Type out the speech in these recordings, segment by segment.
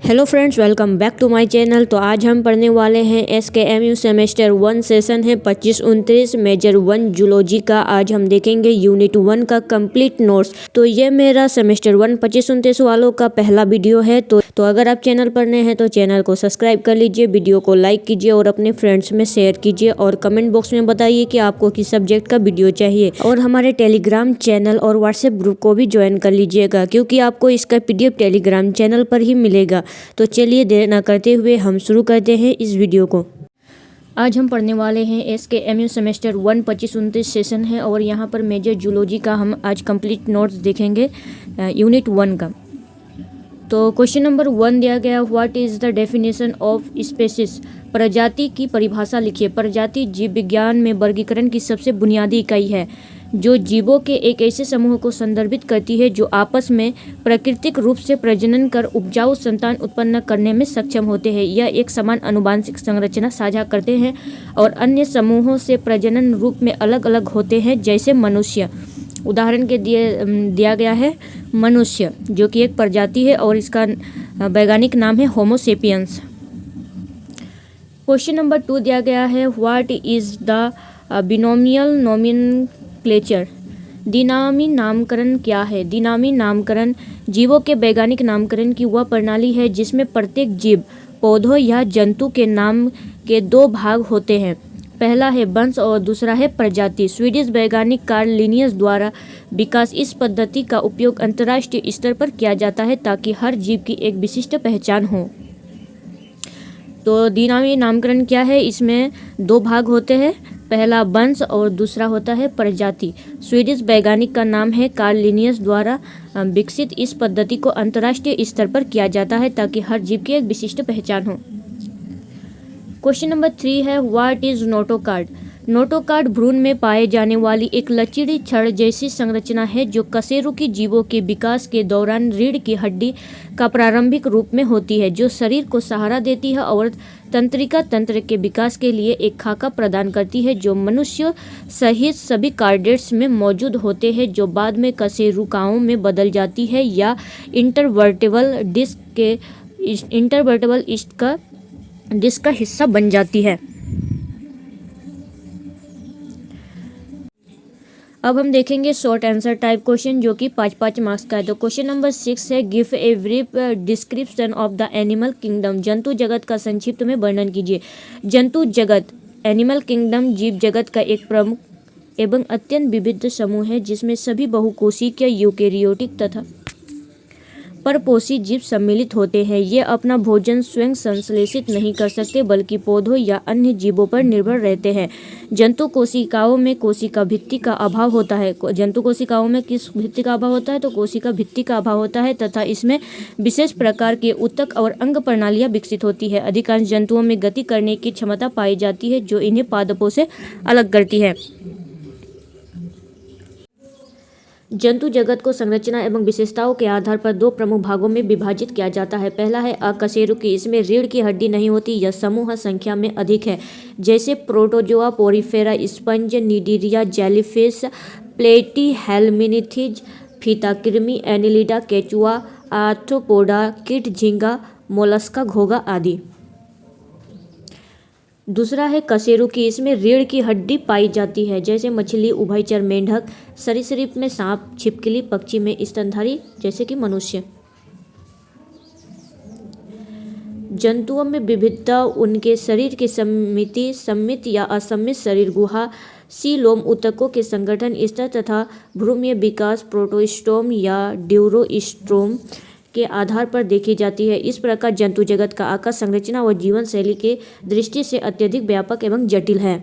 Hello friends, welcome back to my channel. तो आज हम पढ़ने वाले हैं SKMU सेमेस्टर 1 सेशन है 25-29 मेजर 1 जूलॉजी का। आज हम देखेंगे यूनिट 1 का कंप्लीट नोट्स। तो ये मेरा सेमेस्टर 1 25-29 वालों का पहला वीडियो है। तो अगर आप चैनल पर नए हैं तो चैनल को सब्सक्राइब कर लीजिए, वीडियो को लाइक कीजिए और अपने फ्रेंड्स में शेयर कीजिए और कमेंट बॉक्स में बताइए कि आपको किस सब्जेक्ट का वीडियो चाहिए। और हमारे टेलीग्राम चैनल और व्हाट्सएप ग्रुप को भी ज्वाइन कर लीजिएगा, क्योंकि आपको इसका PDF टेलीग्राम चैनल पर ही मिलेगा। तो चलिए देर ना करते हुए हम शुरू करते हैं इस वीडियो को। आज हम पढ़ने वाले हैं SKMU सेमेस्टर 1 25-29 सेशन है और यहाँ पर मेजर जूलॉजी का हम आज कंप्लीट नोट्स देखेंगे यूनिट 1 का। तो क्वेश्चन नंबर 1 दिया गया, what is the definition of species. प्रजाति की परिभाषा लिखिए। प्रजाति जीव विज्ञान में वर्गीकरण की सबसे बुनियादी इकाई है जो जीवों के एक ऐसे समूह को संदर्भित करती है जो आपस में प्राकृतिक रूप से प्रजनन कर उपजाऊ संतान उत्पन्न करने में सक्षम होते हैं। यह एक समान आनुवंशिक संरचना साझा करते हैं और अन्य समूहों से प्रजनन रूप में अलग अलग होते हैं, जैसे मनुष्य। उदाहरण के दिया गया है मनुष्य, जो कि एक प्रजाति है और इसका वैज्ञानिक नाम है होमो सेपियंस। क्वेश्चन नंबर 2 दिया गया है, what is the binomial nomenclature. द्विनामी नामकरण क्या है। द्विनामी नामकरण जीवों के वैज्ञानिक नामकरण की वह प्रणाली है जिसमें प्रत्येक जीव, पौधों या जंतु के नाम के 2 भाग होते हैं। पहला है वंश और दूसरा है प्रजाति। स्वीडिश वैज्ञानिक कार्ल लिनियस द्वारा विकास इस पद्धति का उपयोग अंतर्राष्ट्रीय स्तर पर किया जाता है ताकि हर जीव की एक विशिष्ट पहचान हो। तो द्विनामी नामकरण क्या है, इसमें 2 भाग होते हैं, पहला वंश और दूसरा होता है प्रजाति। स्वीडिश वैज्ञानिक का नाम है कार्ल लिनियस द्वारा विकसित इस पद्धति को अंतर्राष्ट्रीय स्तर पर किया जाता है ताकि हर जीव की एक विशिष्ट पहचान हो। क्वेश्चन नंबर 3 है, व्हाट इज नोटोकार्ड। नोटोकार्ड भ्रूण में पाए जाने वाली एक लचीली छड़ जैसी संरचना है जो कशेरुकी जीवों के विकास के दौरान रीढ़ की हड्डी का प्रारंभिक रूप में होती है, जो शरीर को सहारा देती है और तंत्रिका तंत्र के विकास के लिए एक खाका प्रदान करती है, जो मनुष्य सहित सभी कार्डेट्स में मौजूद होते हैं, जो बाद में कशेरुकाओं में बदल जाती है या इंटरवर्टेबल डिस्क का हिस्सा बन जाती है। अब हम देखेंगे शॉर्ट आंसर टाइप क्वेश्चन, जो कि 5 मार्क्स का है। तो क्वेश्चन नंबर 6 है, give a brief description of the animal kingdom. जंतु जगत का संक्षिप्त में वर्णन कीजिए। जंतु जगत, एनिमल किंगडम, जीव जगत का एक प्रमुख एवं अत्यंत विविध समूह है जिसमें सभी बहुकोशिकीय, यूकेरियोटिक तथा परपोषी जीव सम्मिलित होते हैं। ये अपना भोजन स्वयं संश्लेषित नहीं कर सकते बल्कि पौधों या अन्य जीवों पर निर्भर रहते हैं। जंतु कोशिकाओं में कोशिका भित्ति का अभाव होता है। जंतु कोशिकाओं में किस भित्ति का अभाव होता है, तो कोशिका भित्ति का अभाव होता है तथा इसमें विशेष प्रकार के ऊतक और अंग प्रणालियाँ विकसित होती है। अधिकांश जंतुओं में गति करने की क्षमता पाई जाती है जो इन्हें पादपों से अलग करती है। जंतु जगत को संरचना एवं विशेषताओं के आधार पर 2 प्रमुख भागों में विभाजित किया जाता है। पहला है अकशेरुकी, इसमें रीढ़ की हड्डी नहीं होती। यह समूह संख्या में अधिक है, जैसे protozoa, porifera, sponge, cnidaria, jellyfish, platyhelminthes, फीताकृमि, एनिलिडा, केचुआ, आर्थ्रोपोडा, कीट, झींगा, मोलस्का, घोंघा आदि। दूसरा है कशेरुकी, इसमें रीढ़ की हड्डी पाई जाती है, जैसे मछली, उभयचर मेंढक, सरीसृप में सांप, छिपकली, पक्षी में स्तनधारी जैसे कि मनुष्य। जंतुओं में विविधता उनके शरीर की सममित या असममित शरीर गुहा, सीलोम, ऊतकों के संगठन स्तर तथा भ्रूणीय विकास, प्रोटोस्टोम या ड्यूरोस्टोम के आधार पर देखी जाती है। इस प्रकार जंतु जगत का आकार, संरचना और जीवन शैली के दृष्टि से अत्यधिक व्यापक एवं जटिल है।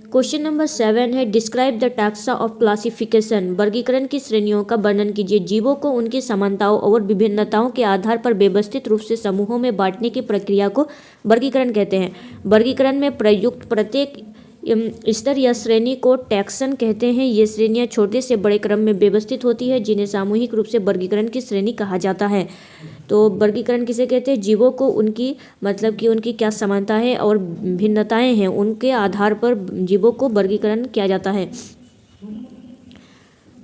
क्वेश्चन नंबर 7 है, describe the taxa of classification. वर्गीकरण की श्रेणियों का वर्णन कीजिए। जीवों को उनकी समानताओं और विभिन्नताओं के आधार पर व्यवस्थित रूप से समूहों में बांटने की प्रक्रिया को वर्गीकरण कहते हैं। वर्गीकरण में प्रयुक्त प्रत्येक स्तर या श्रेणी को टैक्सन कहते हैं। ये श्रेणियां छोटे से बड़े क्रम में व्यवस्थित होती है, जिन्हें सामूहिक रूप से वर्गीकरण की श्रेणी कहा जाता है। तो वर्गीकरण किसे कहते हैं, जीवों को उनकी मतलब कि उनकी क्या समानता है और भिन्नताएं हैं, उनके आधार पर जीवों को वर्गीकरण किया जाता है।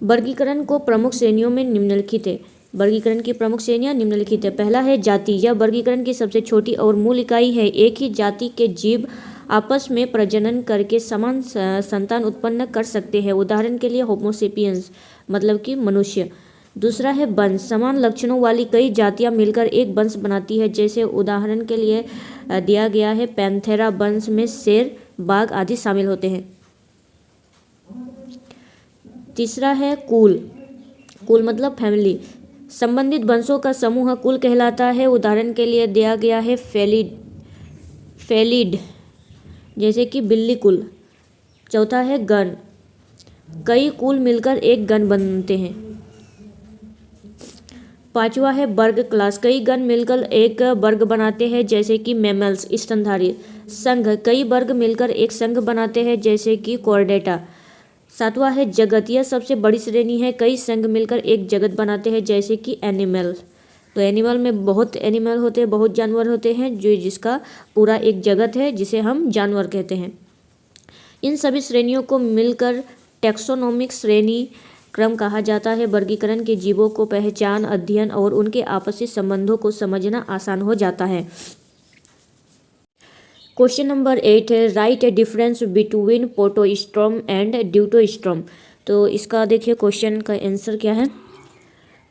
वर्गीकरण को प्रमुख श्रेणियों में निम्नलिखित है। वर्गीकरण की प्रमुख श्रेणियां निम्नलिखित है। पहला है जाति। यह वर्गीकरण की सबसे छोटी और मूल इकाई है। एक ही जाति के जीव आपस में प्रजनन करके समान संतान उत्पन्न कर सकते हैं। उदाहरण के लिए होमोसेपियंस मतलब कि मनुष्य। दूसरा है वंश। समान लक्षणों वाली कई जातियां मिलकर एक वंश बनाती है। जैसे उदाहरण के लिए दिया गया है पैंथेरा वंश में शेर, बाघ आदि शामिल होते हैं। तीसरा है कुल। कुल मतलब फैमिली। संबंधित वंशों का समूह कुल कहलाता है। उदाहरण के लिए दिया गया है फेलिड जैसे कि बिल्ली कुल। चौथा है गण। कई कुल मिलकर एक गण बनते हैं। पांचवा है वर्ग क्लास। कई गण मिलकर एक वर्ग बनाते हैं जैसे कि मैमल्स स्तनधारी। संघ। कई वर्ग मिलकर एक संघ बनाते हैं जैसे कि कॉर्डेटा। सातवां है जगत। यह सबसे बड़ी श्रेणी है। कई संघ मिलकर एक जगत बनाते हैं जैसे कि एनिमल। तो एनिमल में बहुत एनिमल होते हैं, बहुत जानवर होते हैं जो जिसका पूरा एक जगत है जिसे हम जानवर कहते हैं। इन सभी श्रेणियों को मिलकर टैक्सोनॉमिक श्रेणी क्रम कहा जाता है। वर्गीकरण के जीवों को पहचान, अध्ययन और उनके आपसी संबंधों को समझना आसान हो जाता है। क्वेश्चन नंबर 8 है write a difference between protostome and deuterostome. तो इसका देखिए क्वेश्चन का आंसर क्या है।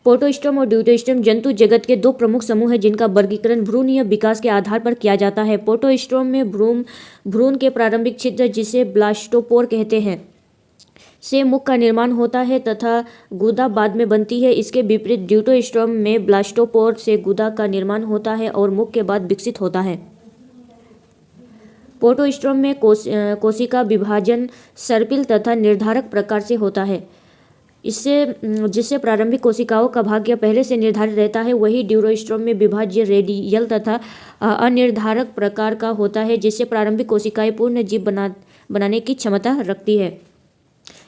प्रोटोस्टर्म और ड्यूटोस्टर्म जंतु जगत के दो प्रमुख समूह हैं जिनका वर्गीकरण भ्रूणीय विकास के आधार पर किया जाता है। प्रोटोस्टर्म में भ्रूण के प्रारंभिक छिद्र जिसे ब्लास्टोपोर कहते हैं से मुख का निर्माण होता है तथा गुदा बाद में बनती है। इसके विपरीत ड्यूटोस्टर्म में ब्लास्टोपोर से गुदा का निर्माण होता है और मुख के बाद विकसित होता है। प्रोटोस्टर्म में कोशिका विभाजन सर्पिल तथा निर्धारक प्रकार से होता है। जिससे प्रारंभिक कोशिकाओं का भाग्य पहले से निर्धारित रहता है। वही ड्यूटोस्टर्म में विभाज्य रेडियल तथा अनिर्धारक प्रकार का होता है जिससे प्रारंभिक कोशिकाएं पूर्ण जीव बनाने की क्षमता रखती है।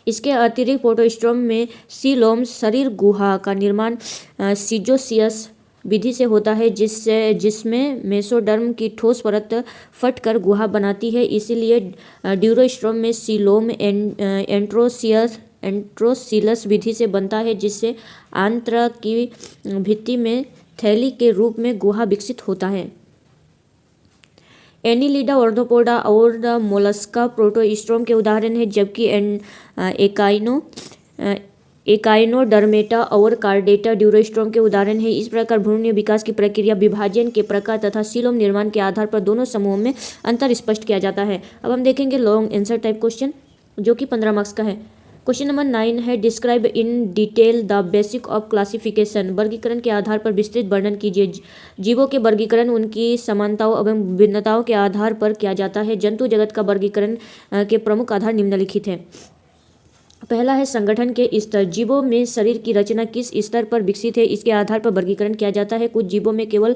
इसके अतिरिक्त प्रोटोस्टर्म में सीलोम शरीर गुहा का निर्माण सीजोसियस विधि से होता है जिसमें मेसोडर्म की ठोस परत फटकर गुहा बनाती है। इसीलिए ड्यूटोस्टर्म में सीलोम एंट्रोसिलस विधि से बनता है जिससे आंत्र की भित्ति में थैली के रूप में गुहा विकसित होता है। एनीलिडा, ऑर्थोपोडा और मोलस्का प्रोटोस्टर्म के उदाहरण हैं जबकि एकाइनोडर्मेटा और कार्डेटा ड्यूटोस्टर्म के उदाहरण हैं। इस प्रकार भ्रूणीय विकास की प्रक्रिया, विभाजन के प्रकार तथा सीलोम निर्माण के आधार पर दोनों समूहों में अंतर स्पष्ट किया जाता है। अब हम देखेंगे लॉन्ग आंसर टाइप क्वेश्चन जो कि 15 मार्क्स का है। क्वेश्चन नंबर 9 है describe in detail the basic of classification. वर्गीकरण के आधार पर विस्तृत वर्णन कीजिए। जीवों के वर्गीकरण उनकी समानताओं एवं भिन्नताओं के आधार पर किया जाता है। जंतु जगत का वर्गीकरण के प्रमुख आधार निम्नलिखित हैं। पहला है संगठन के स्तर। जीवों में शरीर की रचना किस स्तर पर विकसित है इसके आधार पर वर्गीकरण किया जाता है। कुछ जीवों में केवल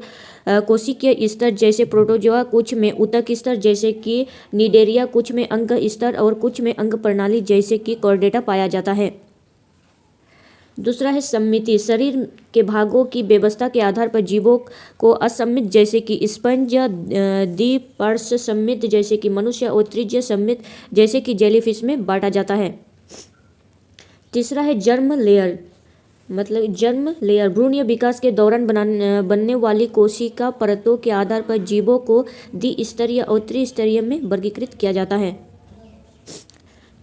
कोशिकीय स्तर जैसे प्रोटोजोआ, कुछ में ऊतक स्तर जैसे कि निडेरिया, कुछ में अंग स्तर और कुछ में अंग प्रणाली जैसे कि कॉर्डेटा पाया जाता है। दूसरा है सम्मिति। शरीर के भागों की व्यवस्था के आधार पर जीवों को असम्मित जैसे कि स्पंज, द्विपार्श्व सम्मित जैसे कि मनुष्य और त्रिज्यीय सम्मित जैसे कि जेलीफिश में बांटा जाता है। तीसरा है जर्म लेयर मतलब जर्म लेयर। भ्रूणीय विकास के दौरान बनने वाली कोशिका परतों के आधार पर जीवों को द्विस्तरीय और त्रिस्तरीय में वर्गीकृत किया जाता है।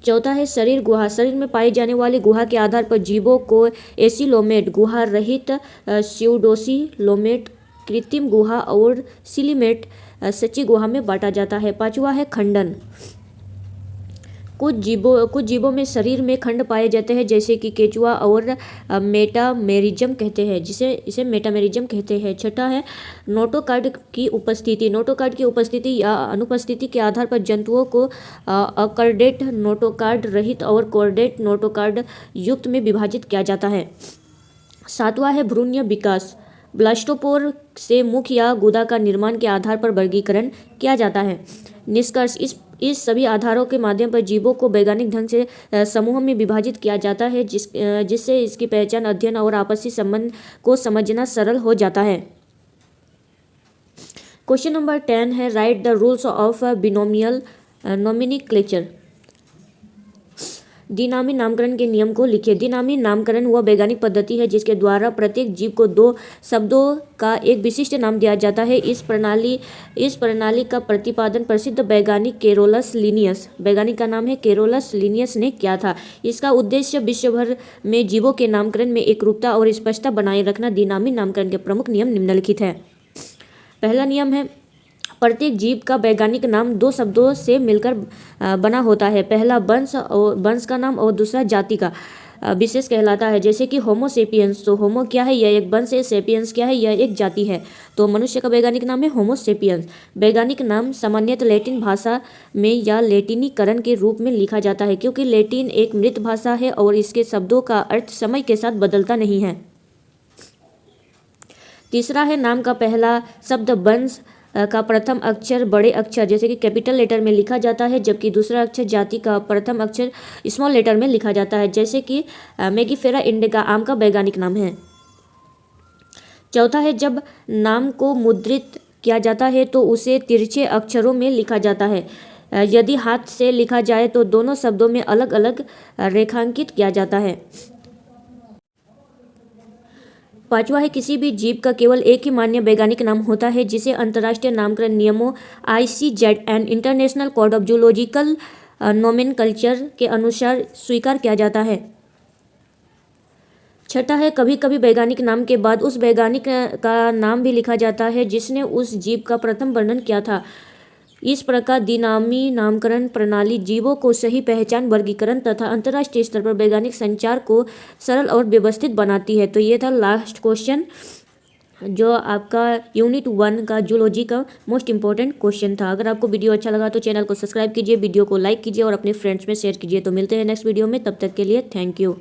चौथा है शरीर गुहा। शरीर में पाई जाने वाली गुहा के आधार पर जीवों को एसिलोमेट गुहा रहित, स्यूडोसिलोमेट कृत्रिम गुहा और सिलीमेट सच्ची गुहा में बांटा जाता है। पांचवा है खंडन। कुछ जीवों में शरीर में खंड पाए जाते हैं जैसे कि केचुआ और मेटामेरिज्म कहते हैं इसे मेटामेरिज्म कहते हैं। छठा है नोटोकार्ड की उपस्थिति। नोटोकार्ड की उपस्थिति या अनुपस्थिति के आधार पर जंतुओं को अकॉर्डेट नोटोकार्ड रहित और कॉर्डेट नोटोकार्ड युक्त में विभाजित किया जाता है। सातवां है भ्रूणीय विकास। ब्लास्टोपोर से मुख या गुदा का निर्माण के आधार पर वर्गीकरण किया जाता है। निष्कर्ष इस सभी आधारों के माध्यम पर जीवों को वैज्ञानिक ढंग से समूह में विभाजित किया जाता है जिससे इसकी पहचान, अध्ययन और आपसी संबंध को समझना सरल हो जाता है। क्वेश्चन नंबर 10 है write the rules of binomial nomenclature. द्विनामी नामकरण के नियम को लिखिए। द्विनामी नामकरण वह वैज्ञानिक पद्धति है जिसके द्वारा प्रत्येक जीव को दो शब्दों का एक विशिष्ट नाम दिया जाता है। इस प्रणाली का प्रतिपादन प्रसिद्ध वैज्ञानिक कैरोलस लिनियस, वैज्ञानिक का नाम है कैरोलस लिनियस, ने किया था। इसका उद्देश्य विश्व भर में जीवों के नामकरण में एकरूपता और स्पष्टता बनाए रखना। द्विनामी नामकरण के प्रमुख नियम निम्नलिखित है। पहला नियम है, प्रत्येक जीव का वैज्ञानिक नाम दो शब्दों से मिलकर बना होता है। पहला वंश का नाम और दूसरा जाति का विशेष कहलाता है। जैसे कि होमो सेपियंस, तो होमो क्या है, यह एक वंश है। सेपियंस क्या है, यह एक जाति है। तो मनुष्य का वैज्ञानिक नाम है होमो सेपियंस। वैज्ञानिक नाम सामान्यतः लैटिन भाषा में या लैटिनीकरण के रूप में लिखा जाता है, क्योंकि लैटिन एक मृत भाषा है और इसके शब्दों का अर्थ समय के साथ बदलता नहीं है। तीसरा है, नाम का पहला शब्द वंश का प्रथम अक्षर बड़े अक्षर जैसे कि कैपिटल लेटर में लिखा जाता है, जबकि दूसरा अक्षर जाति का प्रथम अक्षर स्मॉल लेटर में लिखा जाता है, जैसे कि मेगिफेरा इंडिका आम का वैज्ञानिक नाम है। चौथा है, जब नाम को मुद्रित किया जाता है तो उसे तिरछे अक्षरों में लिखा जाता है। यदि हाथ से लिखा जाए तो दोनों शब्दों में अलग अलग रेखांकित किया जाता है। पांचवा है, किसी भी जीव का केवल एक ही मान्य वैज्ञानिक नाम होता है, जिसे अंतर्राष्ट्रीय नामकरण नियमों ICZN international code of zoological nomenclature के अनुसार स्वीकार किया जाता है। छठा है, कभी कभी वैज्ञानिक नाम के बाद उस वैज्ञानिक का नाम भी लिखा जाता है जिसने उस जीव का प्रथम वर्णन किया था। इस प्रकार द्विनामी नामकरण प्रणाली जीवों को सही पहचान, वर्गीकरण तथा अंतर्राष्ट्रीय स्तर पर वैज्ञानिक संचार को सरल और व्यवस्थित बनाती है। तो ये था लास्ट क्वेश्चन, जो आपका यूनिट 1 का जूलॉजी का मोस्ट इंपॉर्टेंट क्वेश्चन था। अगर आपको वीडियो अच्छा लगा तो चैनल को सब्सक्राइब कीजिए, वीडियो को लाइक कीजिए और अपने फ्रेंड्स में शेयर कीजिए। तो मिलते हैं नेक्स्ट वीडियो में, तब तक के लिए थैंक यू।